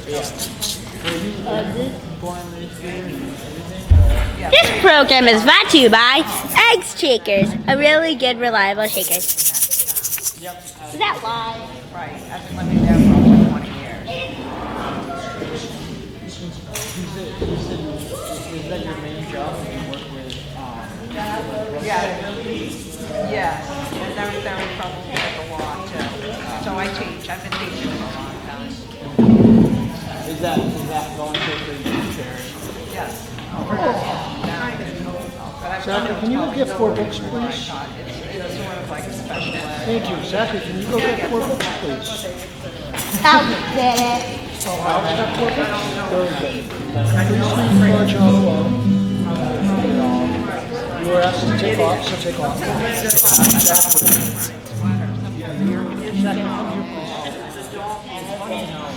This program is brought to you by Eggs Shakers, a really good, reliable shaker. Is that live? Right, I've been living there for over 20 years. Is that your main job? You work with, Yes, and they're in trouble with the law too. So I teach, I've been teaching for a long time. is that going to the teacher? Yes. Zachary, can you go get 4 books, please? It's sort of like a special ed. Thank you. Zachary, can you go get 4 books, please? I'll get it. Alex got 4 books? Please leave John alone. You were asked to take off, so take off.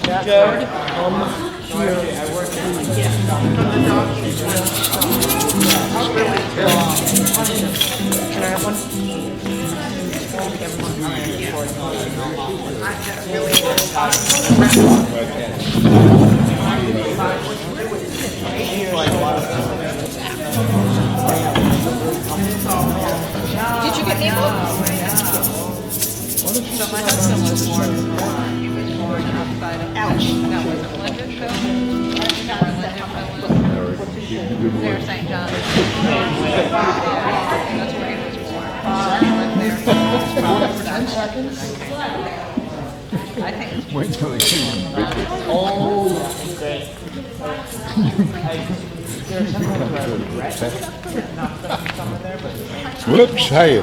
Zachary, come here. Can I have one? Did you get me a book? So my husband was born outside of that wasn't Lindenville. Near St. John's. That's where he was born. He lived there. For 10 seconds? I think it's Wait till they get bigger. Oh, yeah. Whoops, hey.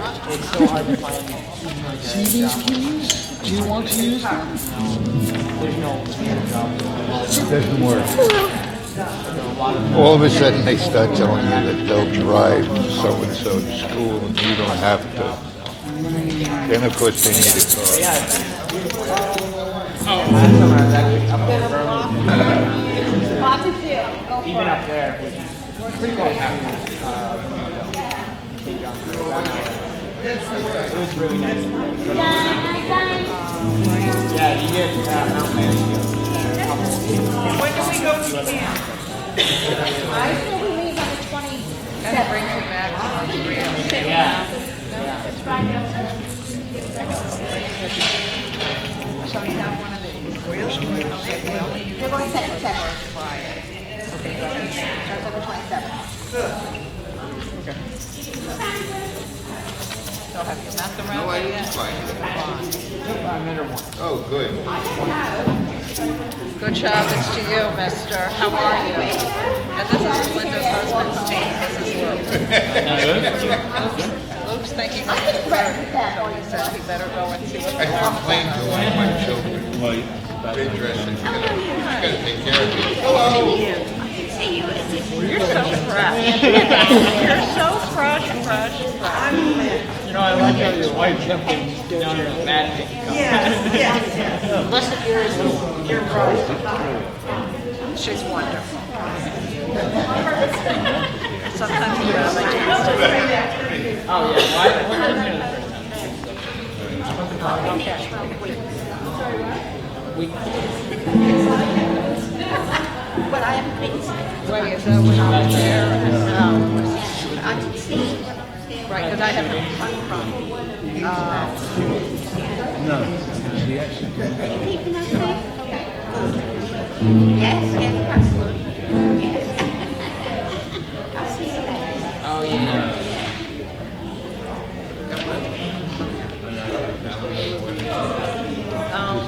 See these keys? Do you want to use them? It doesn't work. All of a sudden they start telling you that they'll drive so-and-so to school and you don't have to. Then of course they need a car. Even up there, which is pretty close. It was really nice. Yeah, you get Mount Mansfield. when do we go to camp? I think we leave on the 20th. And it brings you back to Montreal. Yeah. So you have one of these. Really? Okay, well, you They're going to set Friday. Starts on the 27th. So have you met them around No, I there didn't yet? find it. I met her once. Oh, good. Good Shabbats to you, mister. How are you? And this is Linda's husband's team. This is Luke. Luke's thinking of his birth, so he said he better go and see what's I going on. complained to one of my children. They're dressing. You gotta take care of it. Hello. You're so fresh. You're so fresh. You know, I like how your wife kept me down here in bad thing. Listen, she's wonderful. Sometimes you really do. Oh, yeah. Why wasn't here But I haven't been. Wait, is that when I was there? I can see. Right, because I haven't come from. Keeping us safe? Yes, yes, absolutely. Yes. I'll see you later. Oh, yeah.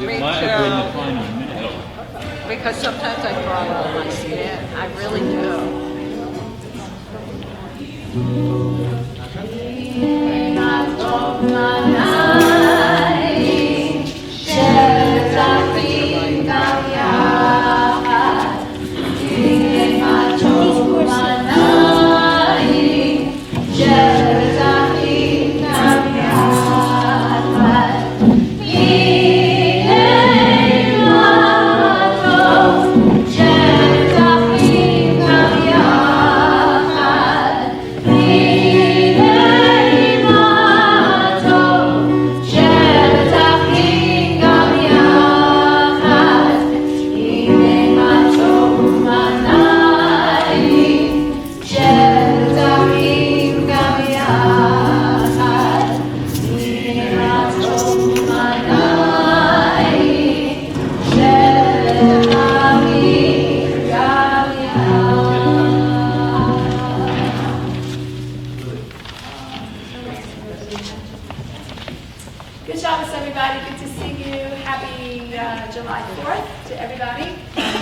Me too. Because sometimes I cry on my skin. I really Thank you.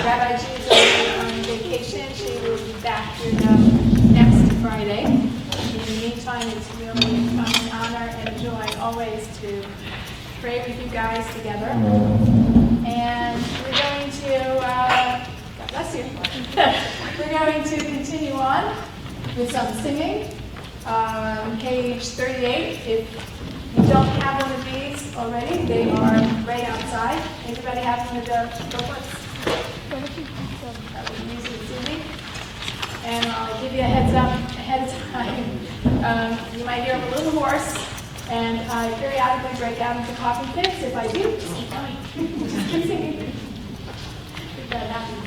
Rabbi G is on vacation. She will be back here next Friday. In the meantime, it's really an honor and joy always to pray with you guys together. And we're going to, God bless you. We're going to continue on with some singing. Page 38. If you don't have one of these already, they are right outside. Anybody have one of the booklets? That would be easy to see. And I'll give you a heads up ahead of time. You might hear I'm a little hoarse, and I periodically break out into coughing fits. If I do, just keep going. Just keep singing. If that happens.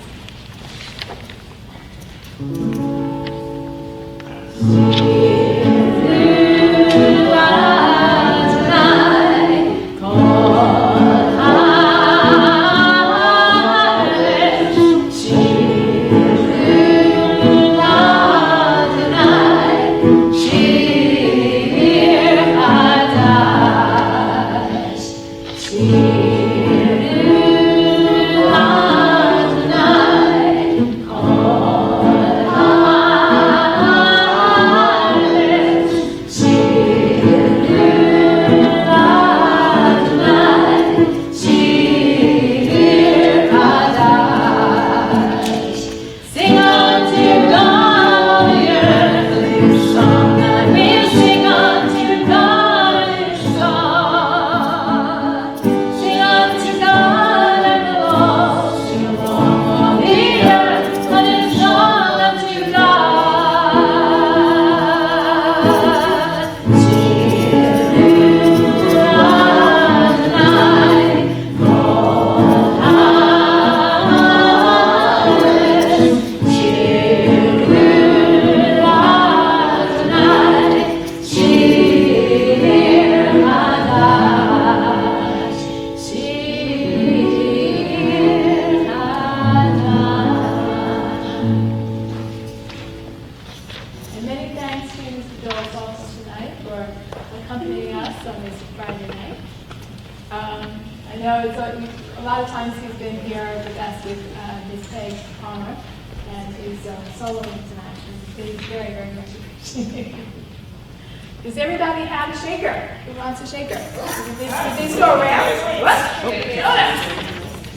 Does everybody have a shaker? Who wants a shaker? Did these go around? What?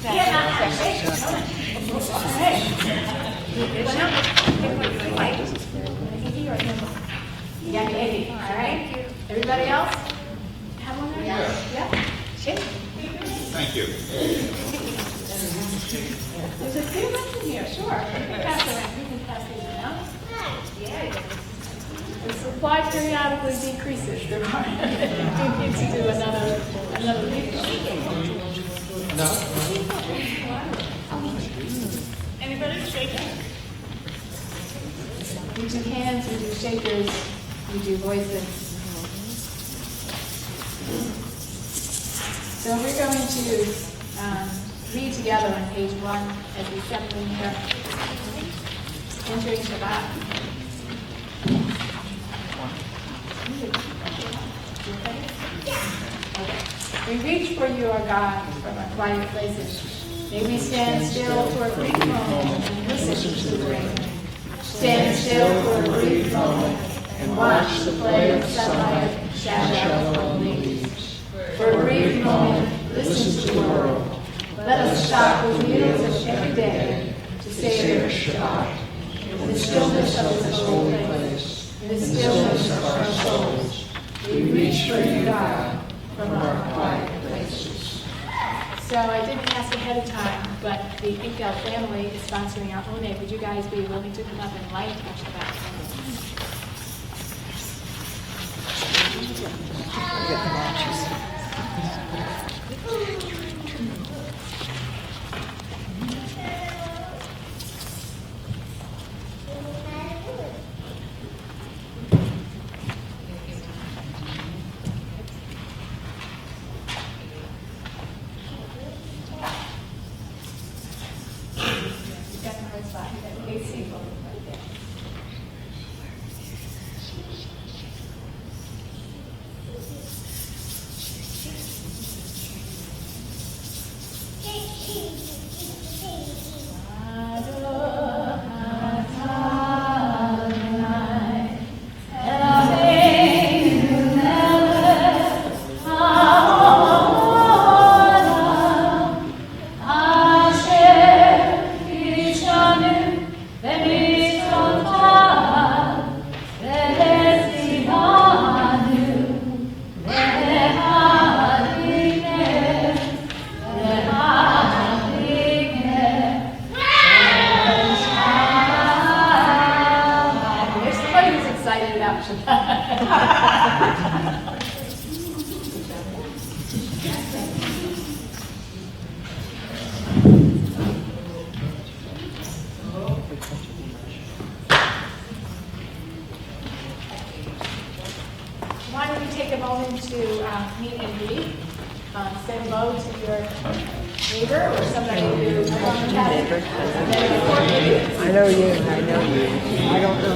Yeah, not a shaker. Yeah, Eddie. All right. Everybody else? Have one there? Yeah. Shake. Thank you. There's a few left in here, sure. You can pass around. You can pass these around. Yeah. The supply periodically decreases. There are. You need to do another refill. No. Anybody shaking? You do hands, you do shakers, you do voices. So we're going to read together on page 1 as we settle in here. Entering Shabbat. We reach for you, our God, from our quiet places. May we stand still for a brief moment and listen to the rain. Stand still for a brief moment and watch the play of sunlight and shadow on leaves. For a brief moment, listen to the world. Let us stop the wheels of every day to savor Shabbat. In the stillness of this holy place, in the stillness of our souls, we reach for you, God, from our quiet places. So I didn't ask ahead of time, but the Inkel family is sponsoring our own Would you guys be willing to come up and light our Shabbat meet and greet. Say hello to your neighbor or somebody who you want to chat with. I know you. I know you. I don't know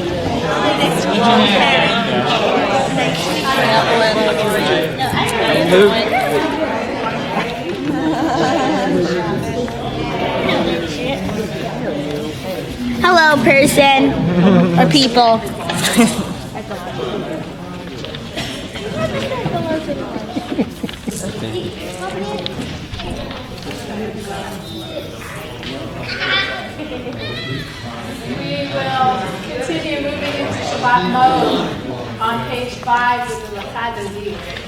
Hello, person or people. We will continue moving into Shabbat mode on page 5 with the Lachadazi.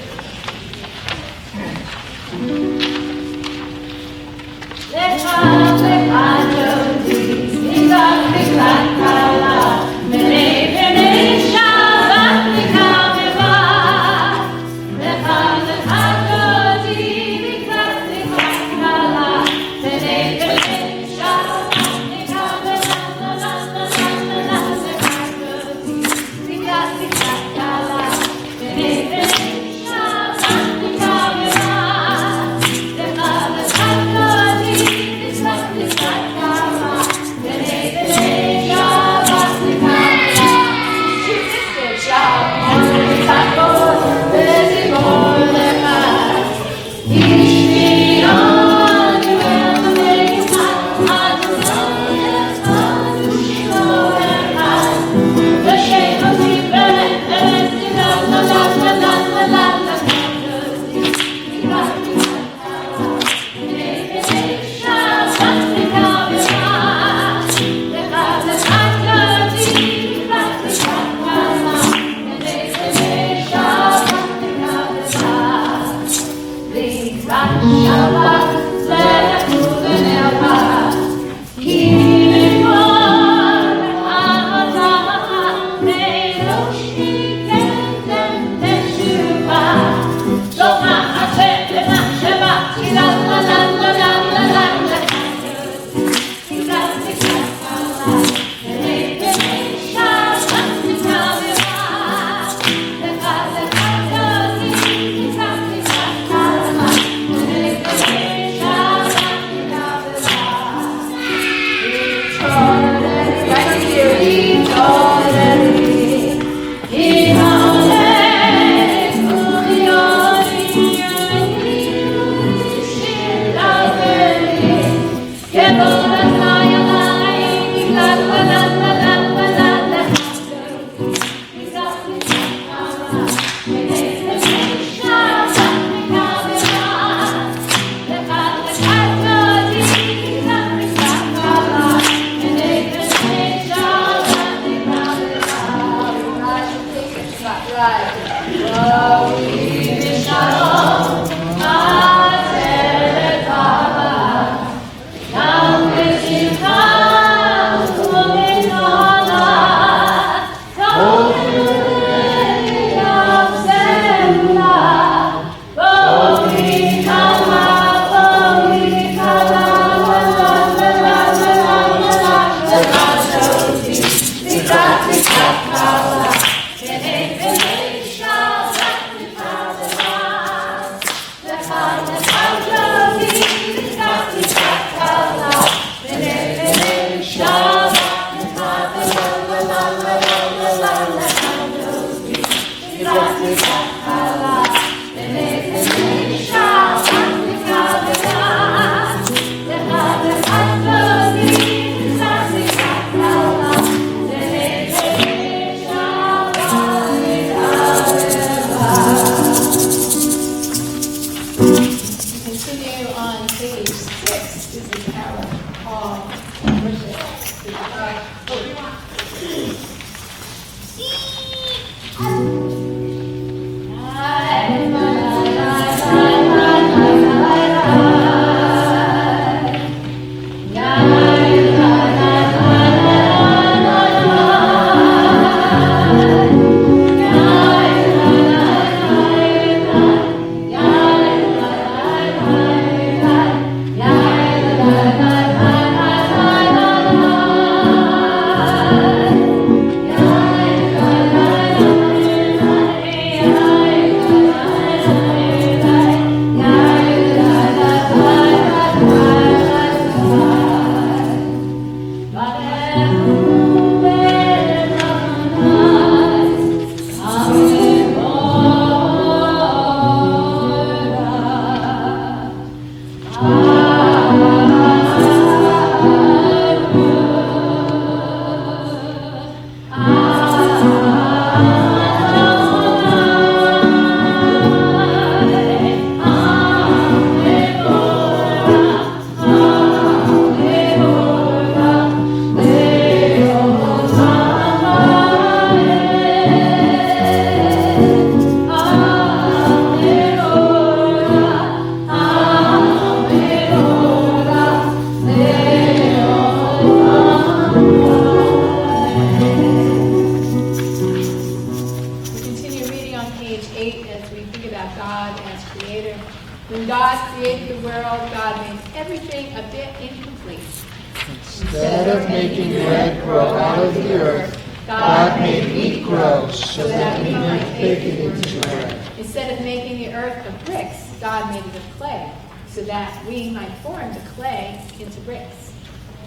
Instead of making bread grow out of the earth, God made wheat grow so that we might bake it into bread. Instead of making the earth of bricks, God made it of clay, so that we might form the clay into bricks.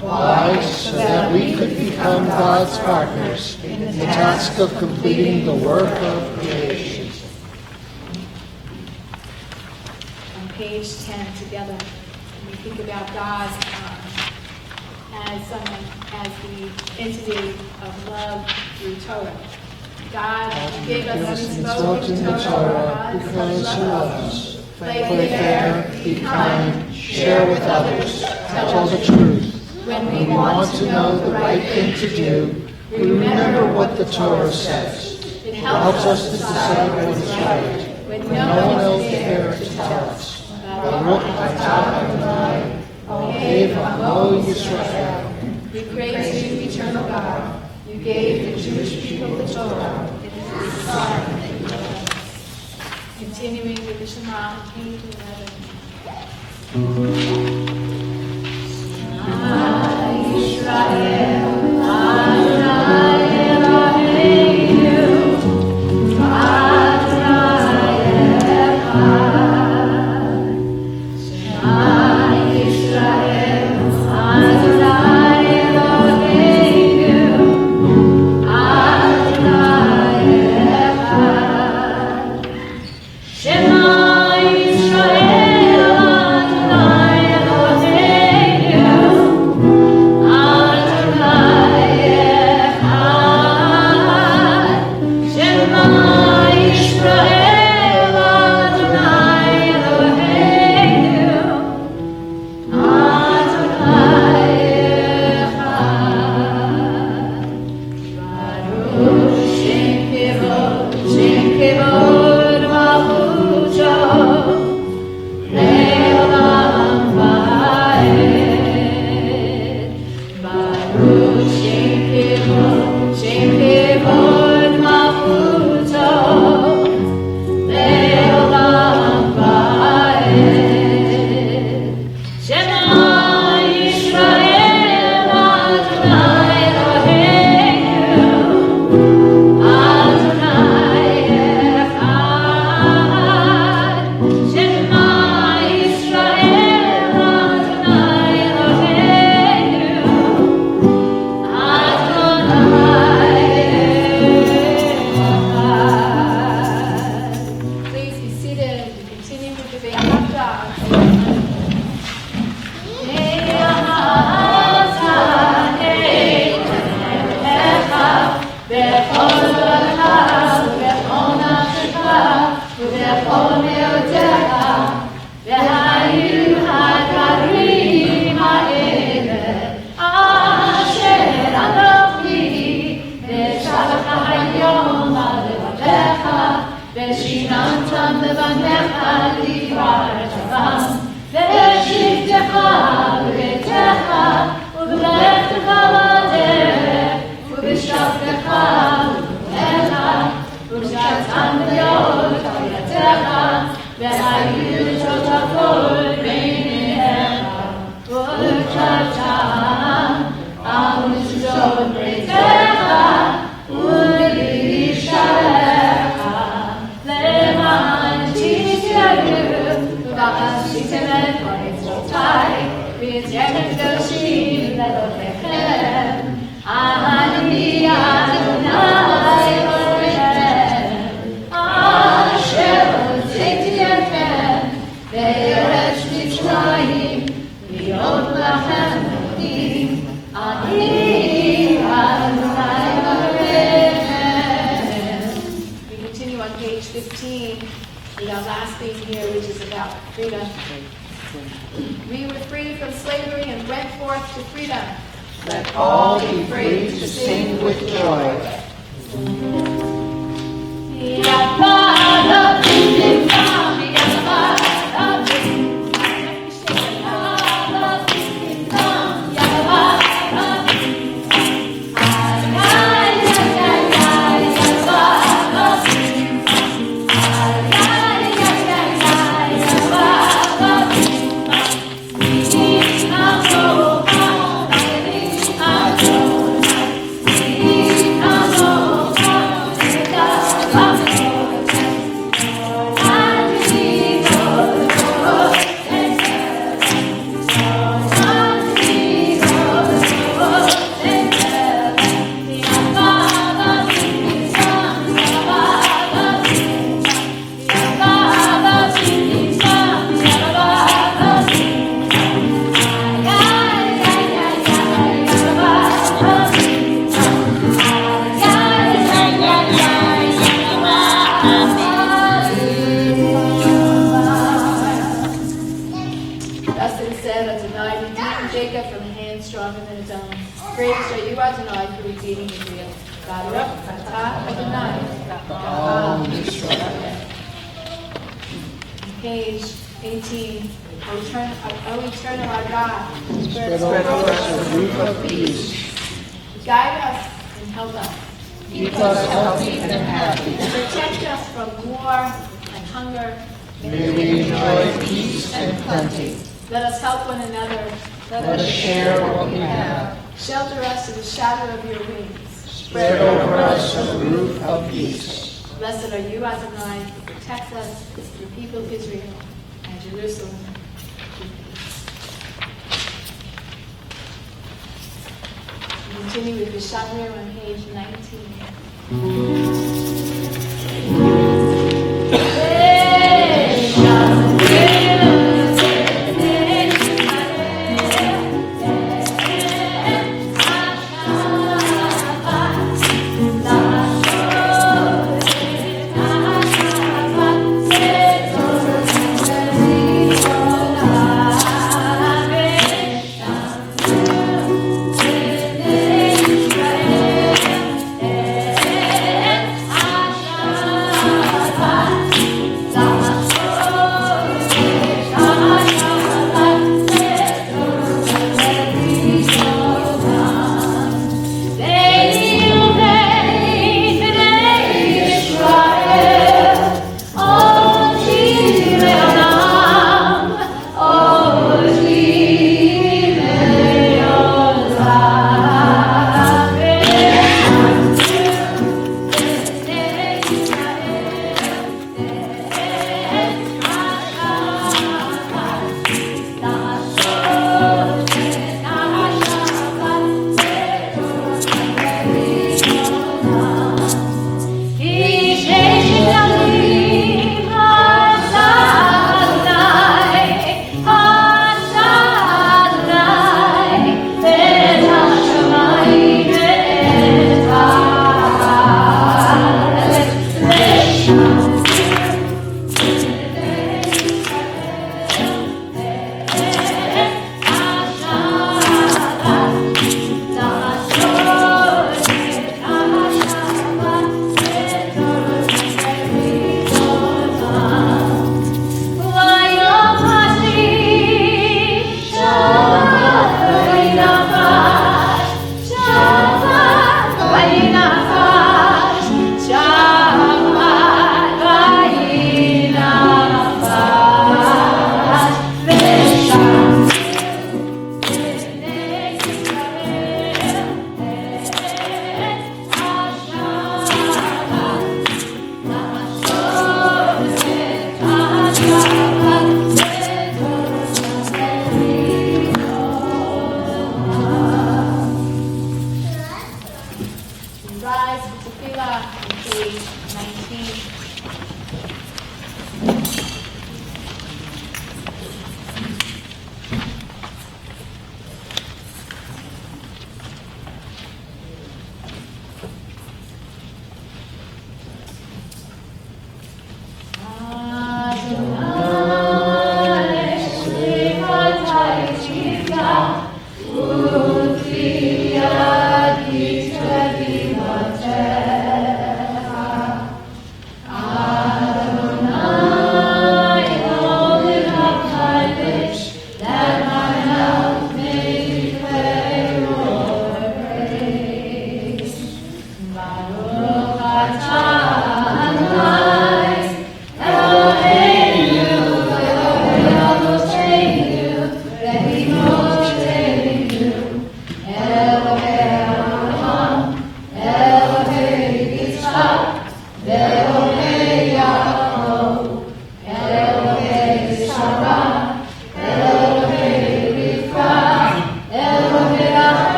Why? So that we could become God's partners in the task of completing the work of creation. On page 10 together, we think about God as the entity of love through Torah. God gave us the mitzvot in the Torah because He loves us. Play fair, be kind, share with others, tell the truth. When we want to know the right thing to do, we remember what the Torah says. It helps us to decide what is right when no one else is there to tell us. Baruch atah Adonai, Eloheinu Amo Yisrael. We praise you, eternal God. You gave the Jewish people the Torah. It is a sign that you love us. Continuing with the Shema, page 11. Israel, Adonai Eloheinu, Adonai Echad. Shema Israel, Adonai Eloheinu, Adonai Echad. Shema Israel, Adonai Eloheinu. stronger than his own. Great are you, Adonai, for redeeming Israel. Baruch atah Adonai. Page 18. O eternal our God, Spread over us a roof of peace. guide us and help us. Keep us healthy and happy. Protect us from war and hunger. May we enjoy peace and plenty. Let us help one another. Let us share what we have. Shelter us in the shadow of your wings. Spread over us a roof of peace. Blessed are you, Adonai, who protect us, your people Israel, and Jerusalem. We continue with the Shabbat on page 19.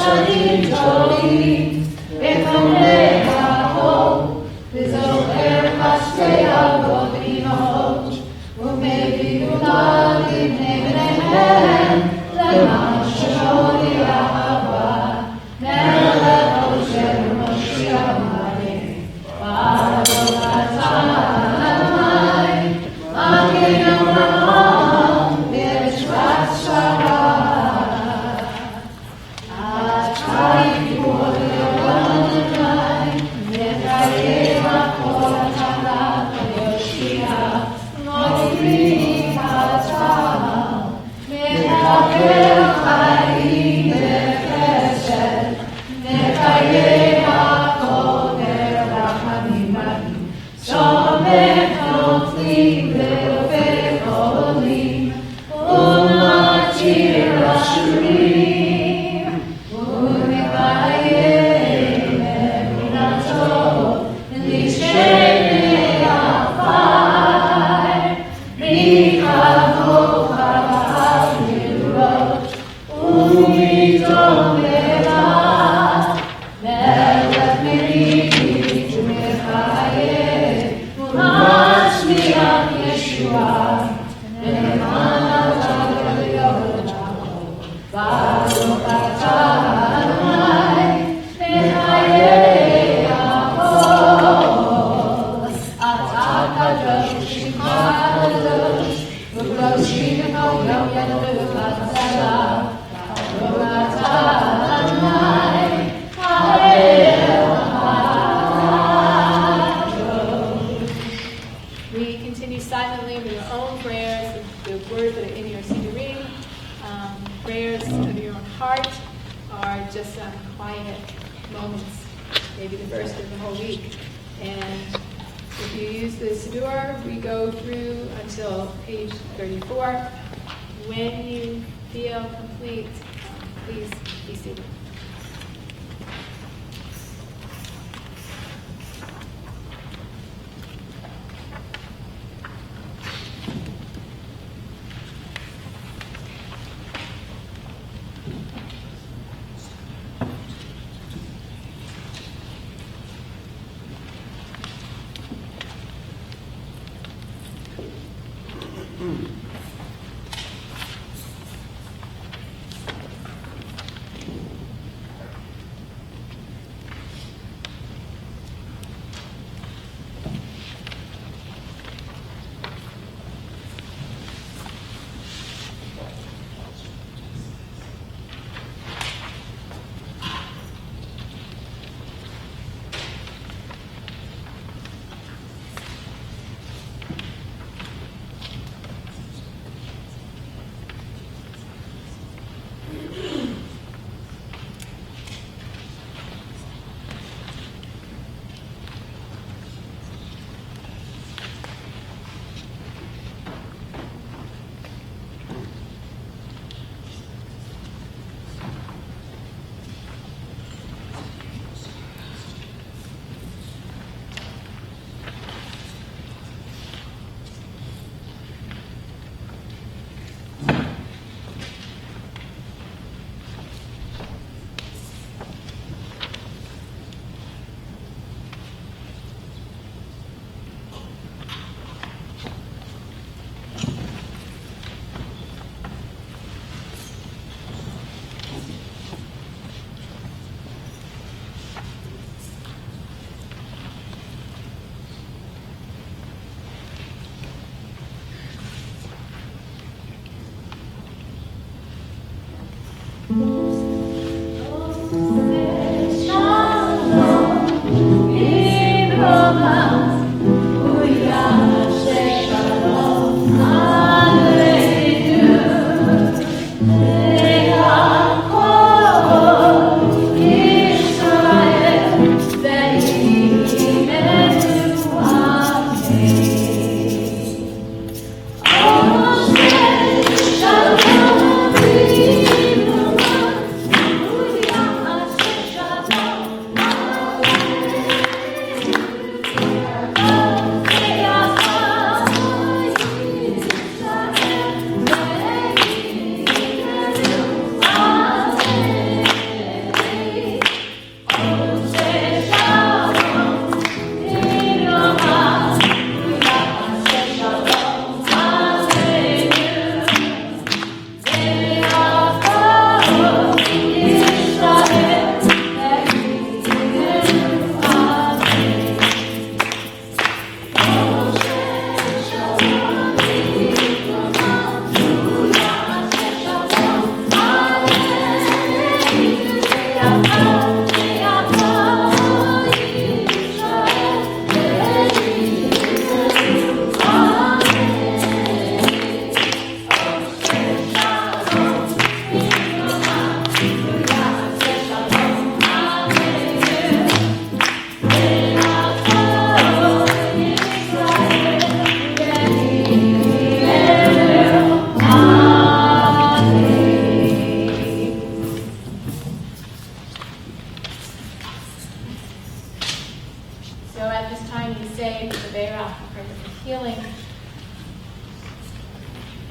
Chasadim Jolim, Bechonei the first of the whole week. And if you use the Siddur, we go through until page 34. When you feel complete, please be seated.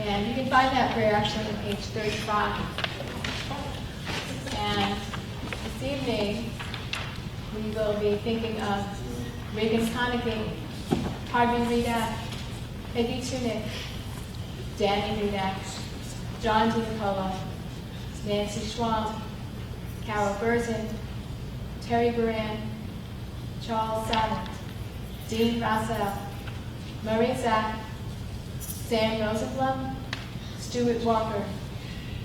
And you can find that prayer actually on page 35. And this evening, we will be thinking of Reagan Conaghy, Harvey Redak, Peggy Tunick, Danny Redak, John DiNicola, Nancy Schwab, Carol Burzin, Terry Buran, Charles Salmon, Dean Rossell, Murray Zack, Sam Rosenblum, Stuart Walker,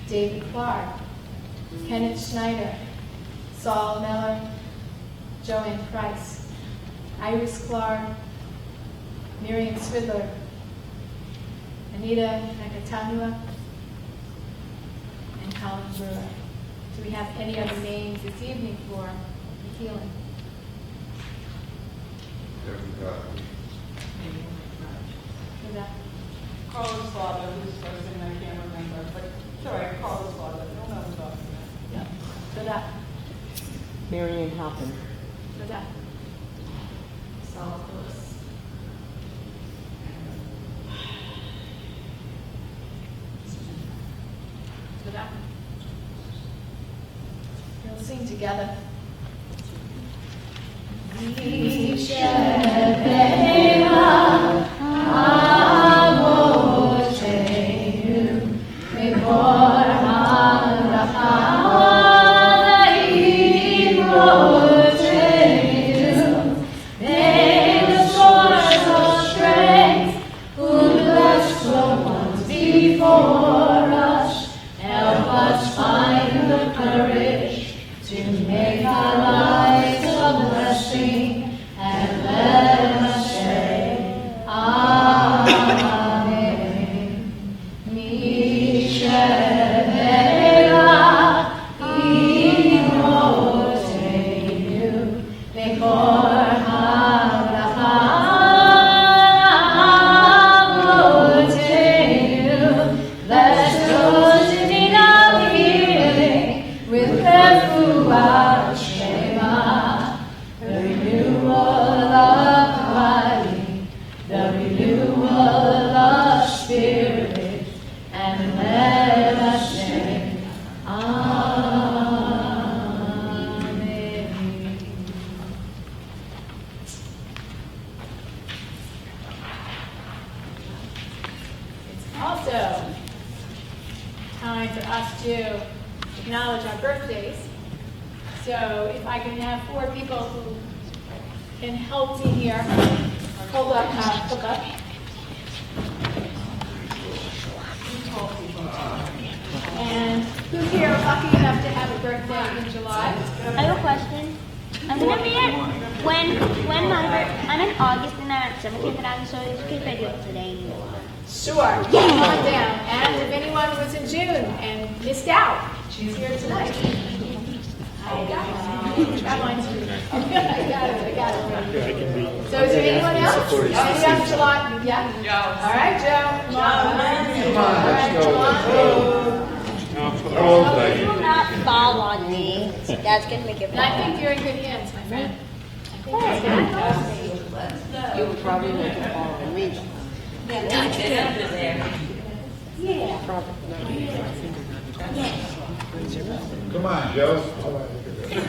David Clark, Kenneth Schneider, Saul Miller, Joanne Price, Iris Clark, Miriam Swidler, Anita Nakatanua, and Colin Brewer. Do we have any other names this evening for the healing? תודה. תודה. We'll sing together. Also, time for us to acknowledge our birthdays. So if I can have 4 people who can help me here, hold up, hook up. And who's here lucky enough to have a birthday in July? I have a question. I'm gonna be at when my I'm in August and I'm 17th and I'm so it's okay if I do it today. Sure, come on down. And if anyone was in June and missed out, she's here tonight. I got it. That one's for you. I got it. So is there anyone else? Anyone else, July? Yeah? All right, Joe. Come on. Do not fall on me. That's gonna make it And I think you're in good hands, my friend. You would probably make it fall on me. Come on, Joe. You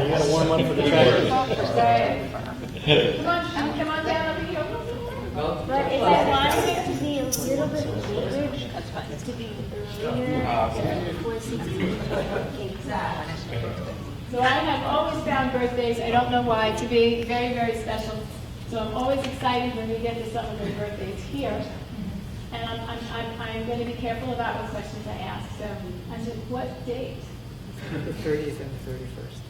gotta warm up for the track. Come on down over here. But if I wanted it to be a little bit later, to be earlier, before 16. So I have always found birthdays, I don't know why, to be very, very special. So I'm always excited when we get to some of the birthdays here. And I'm going to be careful about what questions I ask. So I said, what date? The 30th and the 31st.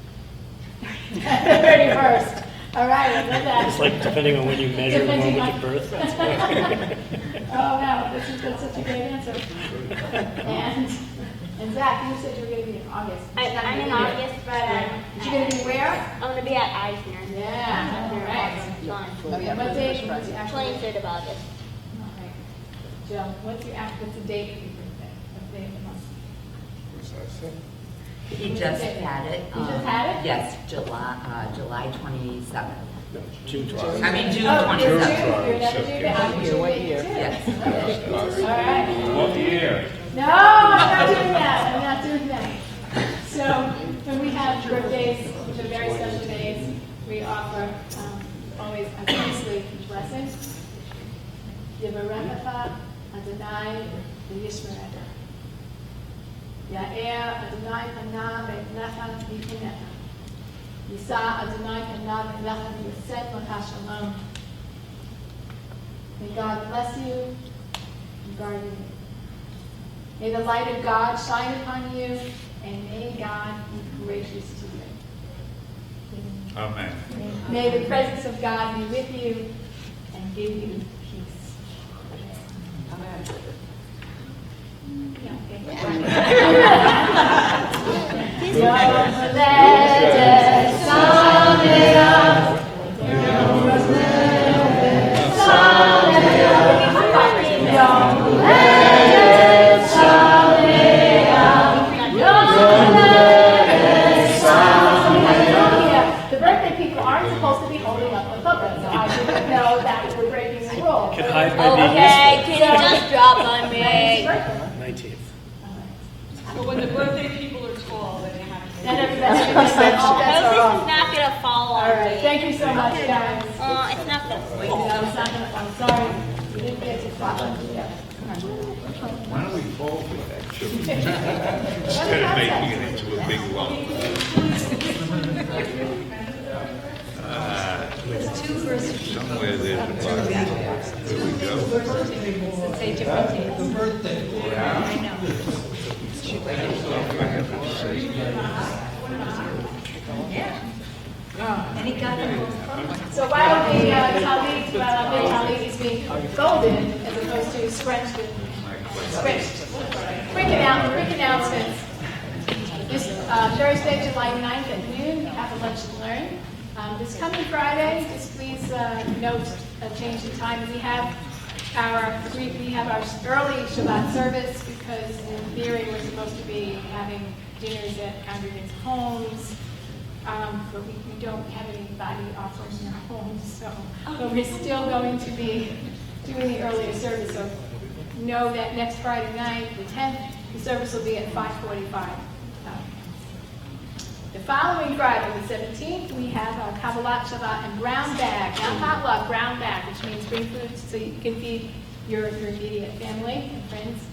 31st. All right, I know that. It's like depending on when you measure the moment of birth. Oh, no, that's such a great answer. And Zach, you said you were going to be in August. I'm in August, but You're going to be where? I'm gonna be at Eisner. Yeah, all right. What date? What's your actual date? 23rd of August. All right. Jill, what's the date of your birthday? What day of the month? He just had it. You just had it? Yes, July 27th. June 12th. I mean, June Oh, 27th. You're another June. I'm June What 22. year? Yes. All right. What year? No, I'm not doing that. I'm not doing that. So when we have birthdays, which are very special days, we offer always a priestly blessing. Yivarechecha Adonai v'yishmerecha. Ya'er Adonai panav ve'elecha v'yichinecha. Yisa Adonai panav ve'elecha v'yaseh lecha shalom. May God bless you and guard you. May the light of God shine upon you, and may God be gracious to you. Amen. May the presence of God be with you and give you peace. Yeah. hide my babies. Okay, can you just drop on me? 19th. But when the birthday people are tall, then they have to. This is not gonna fall on All right, me. thank you so much, guys. It's not gonna fall. No, it's not gonna, I'm sorry, we didn't get to follow. Why don't we fall with that chili? Instead of making it into a big lump. Somewhere there's a button. There we go. The birthday boy. So why don't the tallit is being folded as opposed to scrunched and quick announcements. This Thursday, July 9th at noon, we have a lunch and learn. This coming Friday, just please note a change in time. We have our early Shabbat service because in theory we're supposed to be having dinners at congregants' homes. But we don't have anybody offering in our homes, but we're still going to be doing the earlier service. So know that next Friday night, the 10th, the service will be at 5:45. The following Friday, the 17th, we have our Kabbalat Shabbat and brown bag, not potluck, brown bag, which means bring food so you can feed your immediate family and friends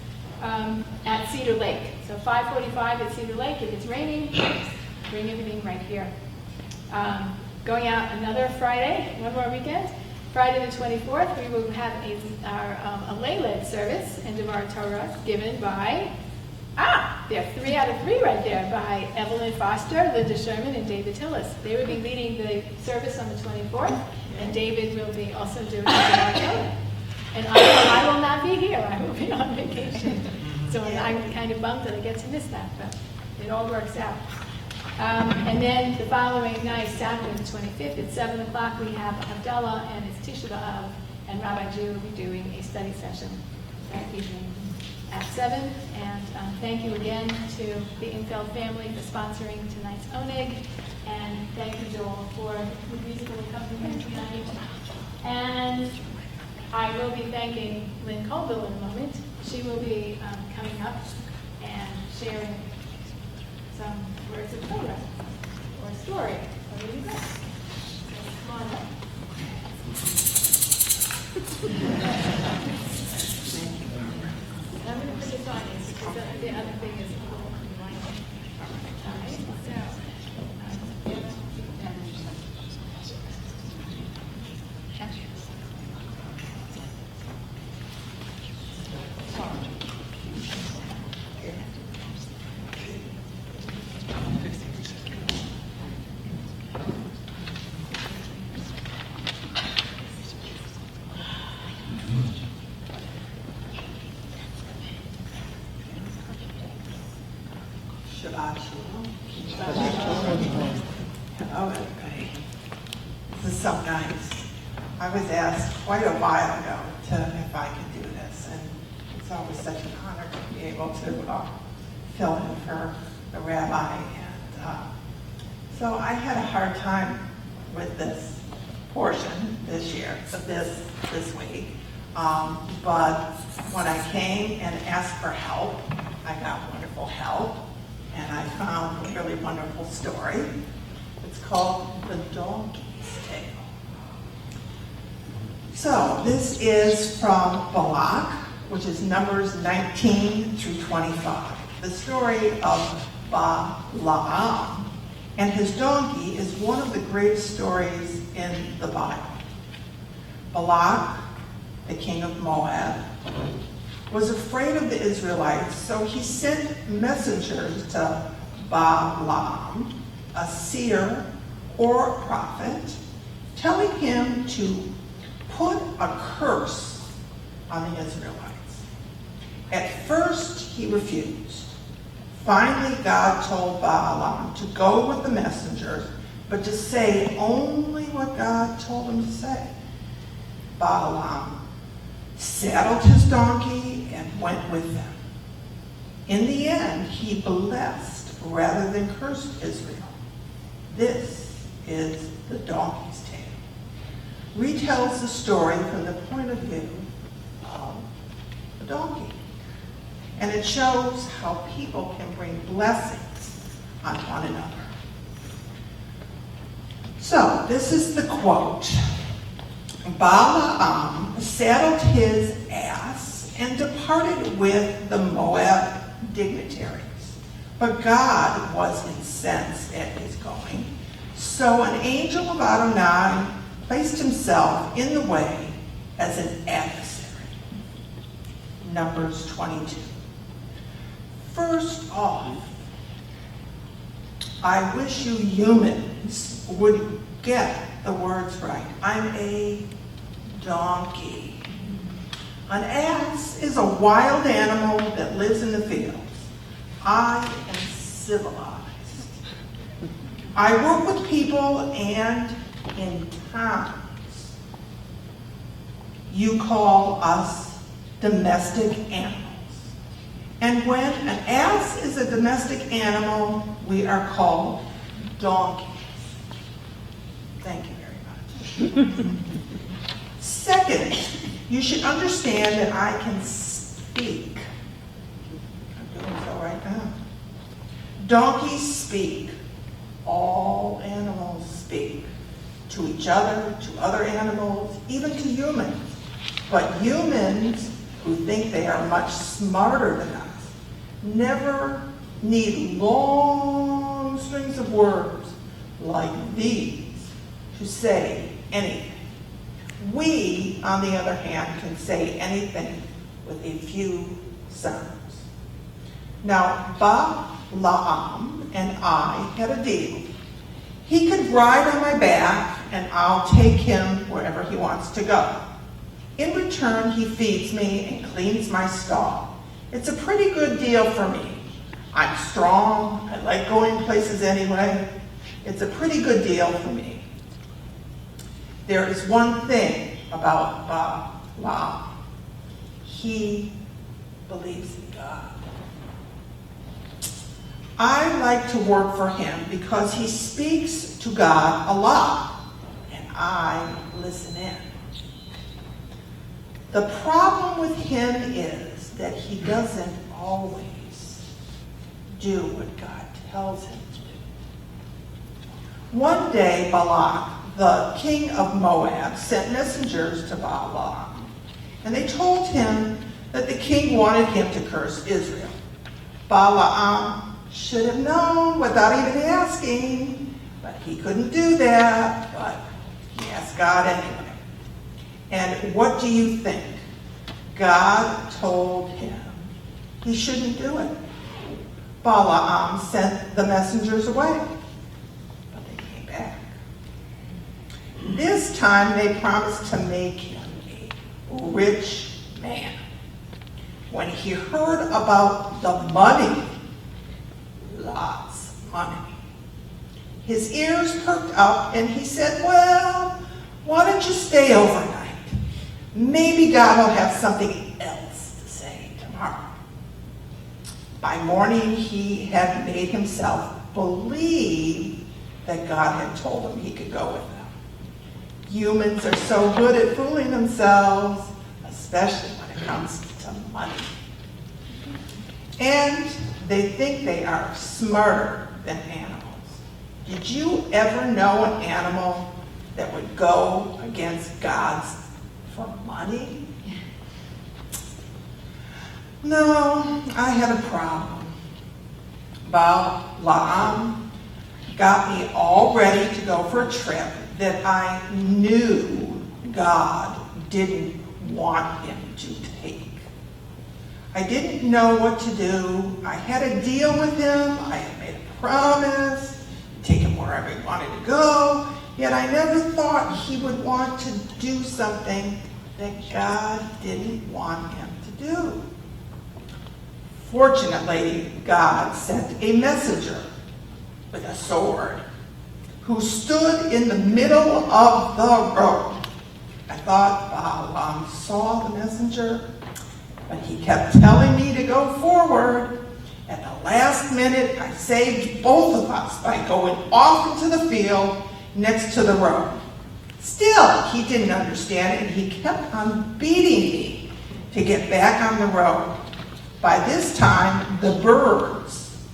at Cedar Lake. So 5:45 at Cedar Lake. If it's raining, bring everything right here. Going out another Friday, one more weekend. Friday the 24th, we will have a lay-led service, end of our Torah, given by, there are 3 out of 3 right there, by Evelyn Foster, Linda Sherman, and David Tillis. They will be leading the service on the 24th, and David will be also doing the Torah. And I will not be here. I will be on vacation. So I'm kind of bummed that I get to miss that, but it all works out. And then the following night, Saturday the 25th at 7 o'clock, we have Abdullah and it's Tisha B'Av, and Rabbi Jew will be doing a study session that evening at 7. And thank you again to the Infeld family for sponsoring tonight's Oneg. And thank you, Joel, for the musical accompaniment tonight. And I will be thanking Lynn Colville in a moment. She will be coming up and sharing some words of Torah or story. So here you go. Come on up. I'm going to put this on you because the other thing is a little unwinding. All right, so. Shabbat Shalom. Hello, everybody. This is so nice. I was asked quite a while ago if I could do this, and it's always such an honor to be able to fill in for the rabbi. And so I had a hard time with this portion this year, this week. But when I came and asked for help, I got wonderful help. And I found a really wonderful story. It's called The Donkey's Tale. So this is from Balak, which is Numbers 19 through 25. The story of Balaam and his donkey is one of the greatest stories in the Bible. Balak, the king of Moab, was afraid of the Israelites, so he sent messengers to Balaam, a seer or a prophet, telling him to put a curse on the Israelites. At first, he refused. Finally, God told Balaam to go with the messengers, but to say only what God told him to say. Balaam saddled his donkey and went with them. In the end, he blessed rather than cursed Israel. This is the donkey's tale. Retells the story from the point of view called a donkey. And it shows how people can bring blessings on one another. So, this is the quote. Balaam saddled his ass and departed with the Moab dignitaries. But God was incensed at his going. So an angel of Adonai placed himself in the way as an adversary. Numbers 22. First off, I wish you humans would get the words right. I'm a donkey. An ass is a wild animal that lives in the fields. I am civilized. I work with people and in towns. You call us domestic animals. And when an ass is a domestic animal, we are called donkeys. Thank you very much. Second, you should understand that I can speak. I'm doing so right now. Donkeys speak. All animals speak. To each other, to other animals, even to humans. But humans who think they are much smarter than us never need long strings of words like these to say anything. We, on the other hand, can say anything with a few sounds. Now, Balaam and I had a deal. He could ride on my back, and I'll take him wherever he wants to go. In return, he feeds me and cleans my stall. It's a pretty good deal for me. I'm strong. I like going places anyway. It's a pretty good deal for me. There is one thing about Balaam. He believes in God. I like to work for him because he speaks to God a lot, and I listen in. The problem with him is that he doesn't always do what God tells him to do. One day, Balak, the king of Moab, sent messengers to Balaam, and they told him that the king wanted him to curse Israel. Balaam should have known without even asking, but he couldn't do that, but he asked God anyway. And what do you think? God told him he shouldn't do it. Balaam sent the messengers away, but they came back. This time they promised to make him a rich man. When he heard about the money, lots of money, his ears perked up and he said, well, why don't you stay overnight? Maybe God will have something else to say tomorrow. By morning, he had made himself believe that God had told him he could go with them. Humans are so good at fooling themselves, especially when it comes to money. And they think they are smarter than animals. Did you ever know an animal that would go against God's for money? No, I had a problem. Balaam got me all ready to go for a trip that I knew God didn't want him to take. I didn't know what to do. I had a deal with him. I had made a promise to take him wherever he wanted to go. Yet I never thought he would want to do something that God didn't want him to do. Fortunately, God sent a messenger with a sword who stood in the middle of the road. I thought Balaam saw the messenger, but he kept telling me to go forward. At the last minute, I saved both of us by going off into the field next to the road. Still, he didn't understand it, and he kept on beating me to get back on the road. By this time, the birds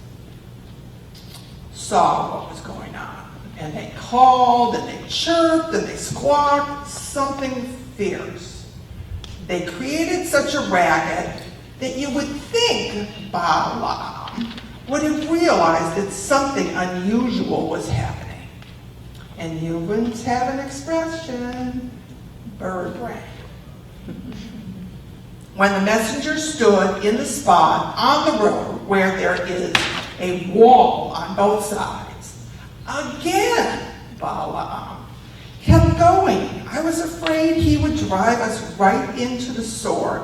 saw what was going on, and they called, and they chirped, and they squawked, something fierce. They created such a racket that you would think Balaam would have realized that something unusual was happening. And humans have an expression, bird brain. When the messenger stood in the spot on the road where there is a wall on both sides, again Balaam kept going. I was afraid he would drive us right into the sword,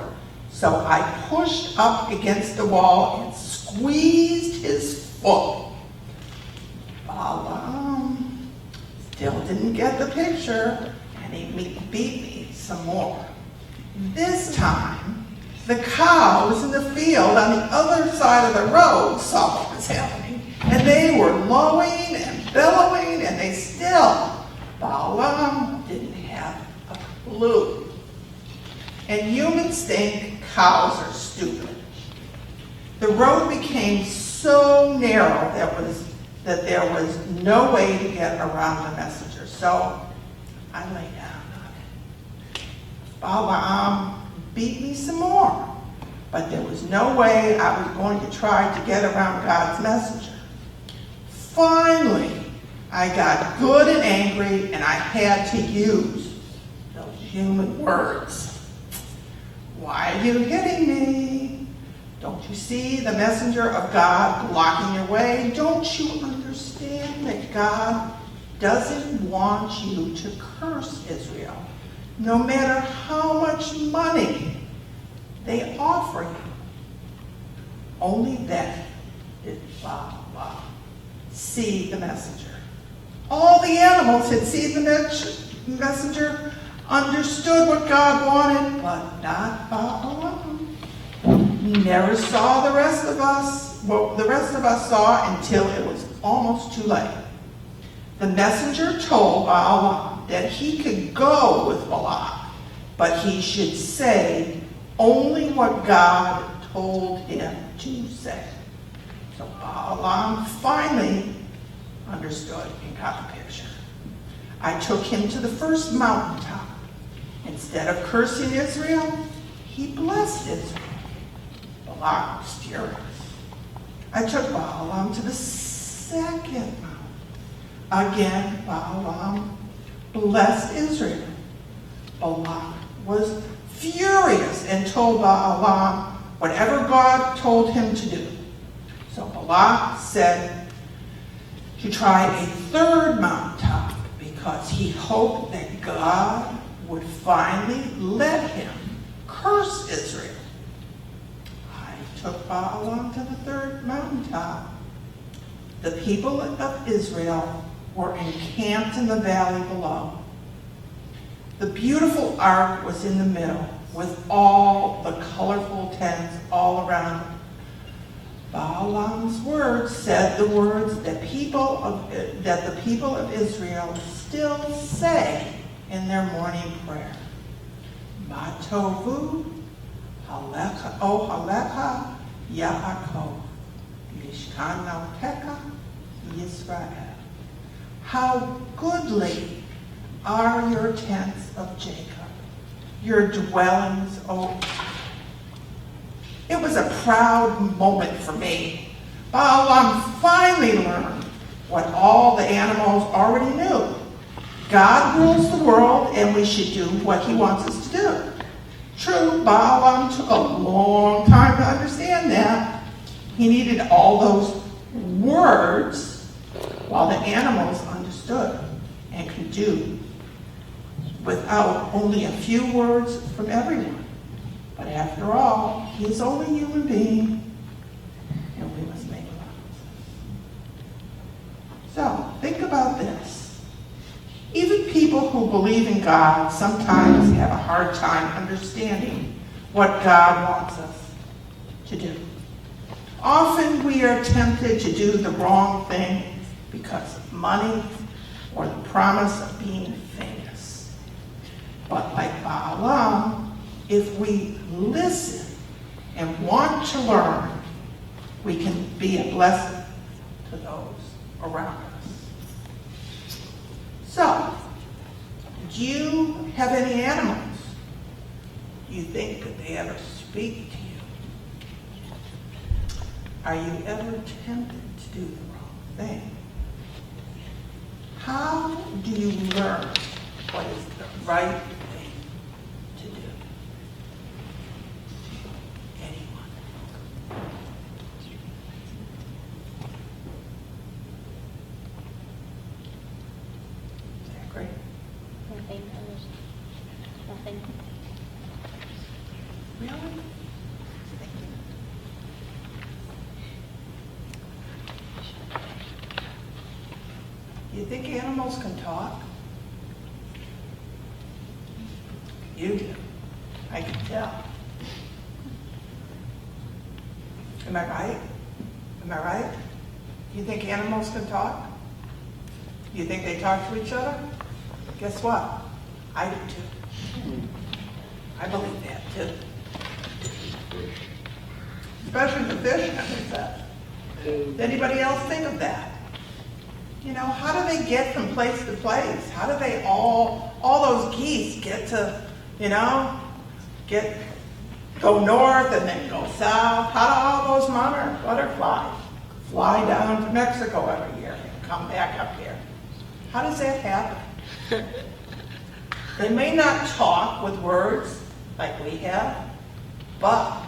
so I pushed up against the wall and squeezed his foot. Balaam still didn't get the picture, and he beat me some more. This time, the cows in the field on the other side of the road saw what was happening, and they were lowing and bellowing, and they still, Balaam didn't have a clue. And humans think cows are stupid. The road became so narrow that there was no way to get around the messenger, so I lay down on it. Balaam beat me some more, but there was no way I was going to try to get around God's messenger. Finally, I got good and angry, and I had to use those human words. Why are you hitting me? Don't you see the messenger of God blocking your way? Don't you understand that God doesn't want you to curse Israel, no matter how much money they offer you? Only then did Balaam see the messenger. All the animals had seen the messenger, understood what God wanted, but not Balaam. He never saw the rest of us, what the rest of us saw, until it was almost too late. The messenger told Balaam that he could go with Balaam, but he should say only what God told him to say. So Balaam finally understood and got the picture. I took him to the first mountaintop. Instead of cursing Israel, he blessed Israel. Balaam was furious. I took Balaam to the second mountain. Again, Balaam blessed Israel. Balaam was furious and told Balaam whatever God told him to do. So Balaam said to try a third mountaintop because he hoped that God would finally let him curse Israel. I took Balaam to the third mountaintop. The people of Israel were encamped in the valley below. The beautiful ark was in the middle with all the colorful tents all around it. Balaam's words said the words that the people of Israel still say in their morning prayer. Matovu halecha o halecha Yaakov Mishkanoteka Yisrael. How goodly are your tents of Jacob, your dwellings, O. It was a proud moment for me. Balaam finally learned what all the animals already knew. God rules the world, and we should do what he wants us to do. True, Balaam took a long time to understand that. He needed all those words, while the animals understood and could do without only a few words from everyone. But after all, he is only a human being, and we must make allowances. So, think about this. Even people who believe in God sometimes have a hard time understanding what God wants us to do. Often we are tempted to do the wrong thing because of money or the promise of being famous. But like Balaam, if we listen and want to learn, we can be a blessing to those around us. So, do you have any animals? Do you think that they ever speak to you? Are you ever tempted to do the wrong thing? How do you learn what is the right thing to do? Anyone? Is that great? Nothing. Nothing. Really? You think animals can talk? You do. I can tell. Am I right? Am I right? You think animals can talk? You think they talk to each other? Guess what? I do too. I believe that too. Especially the fish, as I said. Does anybody else think of that? You know, how do they get from place to place? How do they all those geese get to, you know, go north and then go south? How do all those monarch butterflies fly down to Mexico every year and come back up here? How does that happen? They may not talk with words like we have, but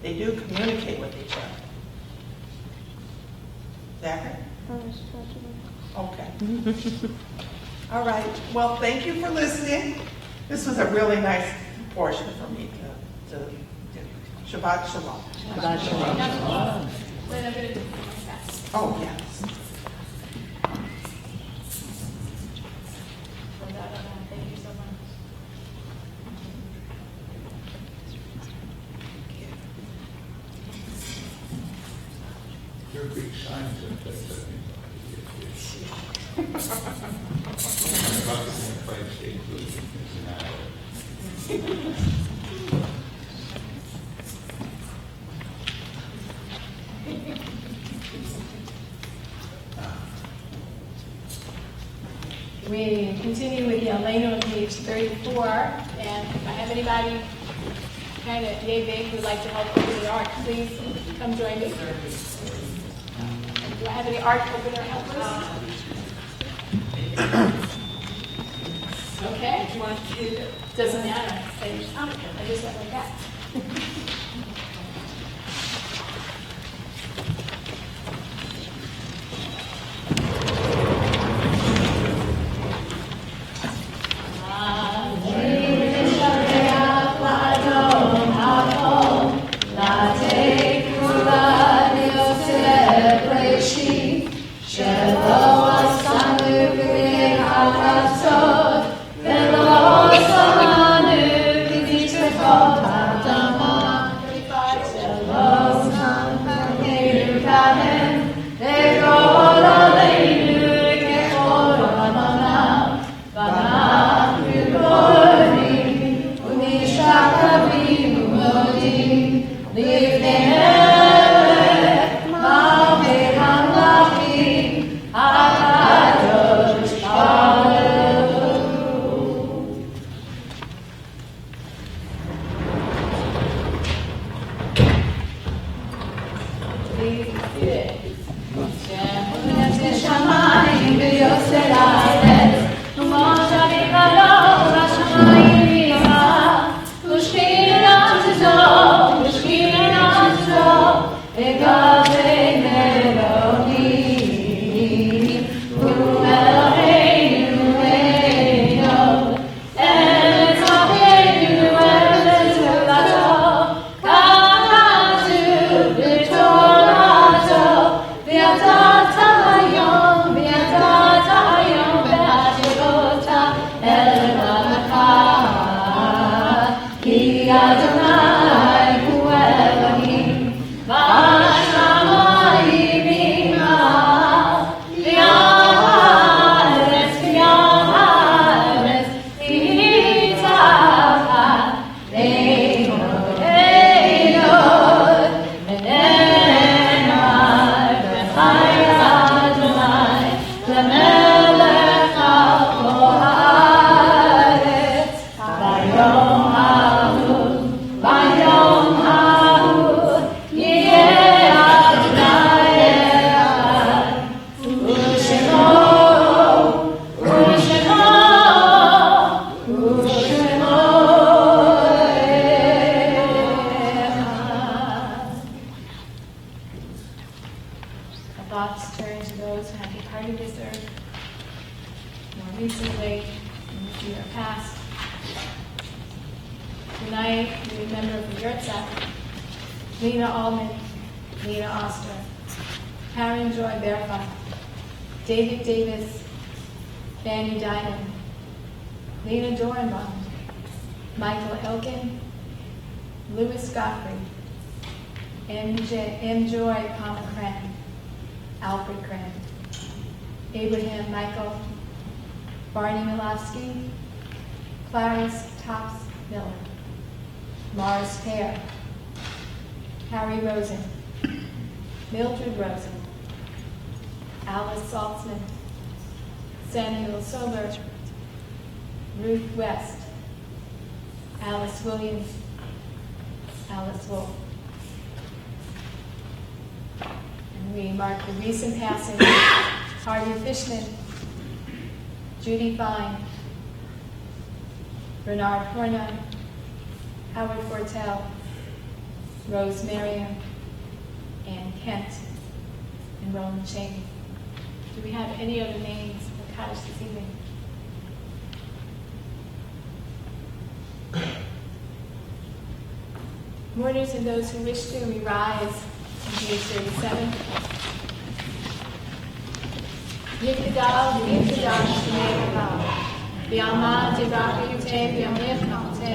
they do communicate with each other. Zachary? Okay. All right. Well, thank you for listening. This was a really nice portion for me to do. Shabbat Shalom. Shabbat Shalom. Wait, I'm going to do that. Oh, yes. Thank you so much. You're a big scientist. We continue with the Elena on page 34, and if I have anybody kind of yay big who'd like to help open the ark, please come join me. Do I have any ark opener helpers? Okay. Doesn't matter. I just went like that. Adama recently, in your past. Tonight, we remember from Yurtzak, Lena Allman, Lena Oster, Karen Joy Berfa, David Davis, Fanny Diamond, Lena Dorenbaum, Michael Elkin, Louis Godfrey, M. Joy Palmer Cran, Alfred Cran, Abraham Michael, Barney Milofsky, Clarence Tops Miller, Morris Pear, Harry Rosen, Mildred Rosen, Alice Saltzman, Samuel Sober, Ruth West, Alice Williams, Alice Wolf. And we mark the recent passing of Harvey Fishman, Judy Fine, Bernard Horna, Howard Fortel, Rose Merriam, Ann Kent, and Roland Cheney. Do we have any other names for Kaddish this evening? Mourners and those who wish to, we rise on page 37. Yikadal, Yikadal, Shneikadal. Bialma, Tivaka, Yute, Biamir, Kalte.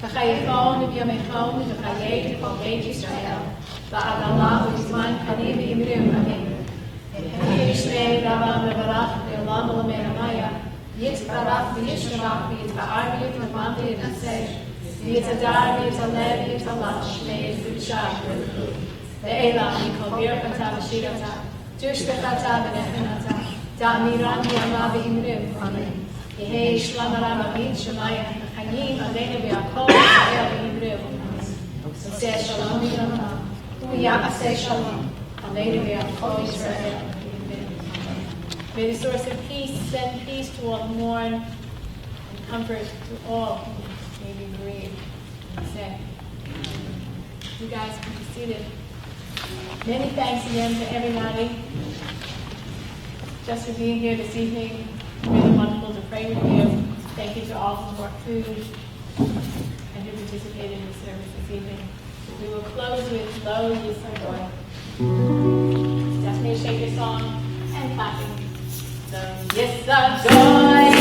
V'chayechon, Biamechon, V'chayek, V'chayek Yisrael. V'adalah, V'zman, Kaliv, Yimrim, Amen. Yishnei, Rabban, V'barach, V'olam, V'lemeramaya. Yitzbarach, V'yishramach, V'yitzba'ar, V'yitzba'ar, V'yitzba'ar, Yitzadar, Yitzaleh, Yitzalash, Meir, V'shah, Ve'elah, Mikol, Birkata, V'shirata, Dushbechata, V'nechinata, Da'amiran, V'yamah, V'imrim, Amen. Yehei, Shlamara, V'amid, Shemaya, V'chayim, Aleinu, V'yakol, V'yamah, V'imrim. Say Shalom, V'yamah, V'yamah, Shalom, Aleinu, V'yakol, Israel. May the source of peace send peace to all who mourn and comfort to all who may be bereaved and sad. You guys can be seated. Many thanks again to everybody just for being here this evening. Really wonderful to pray with you. Thank you to all who brought food and who participated in the service this evening. We will close with Lo Yisagoy. Definitely shake your song and clapping. So, Yisagoy,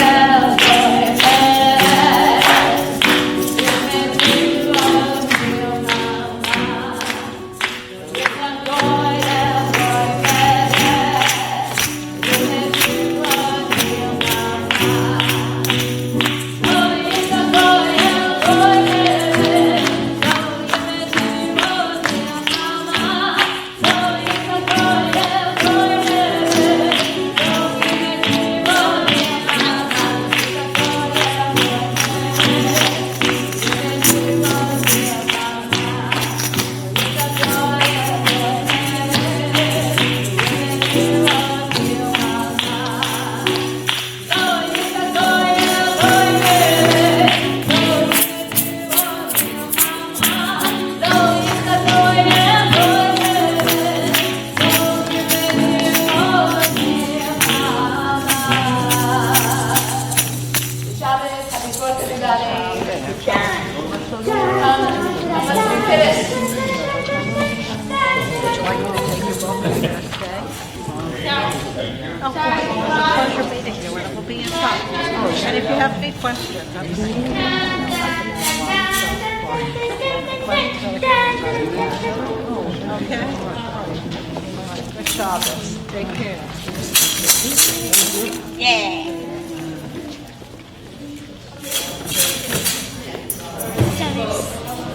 And if you have any questions, okay? Good Shabbos. Take care. Yeah.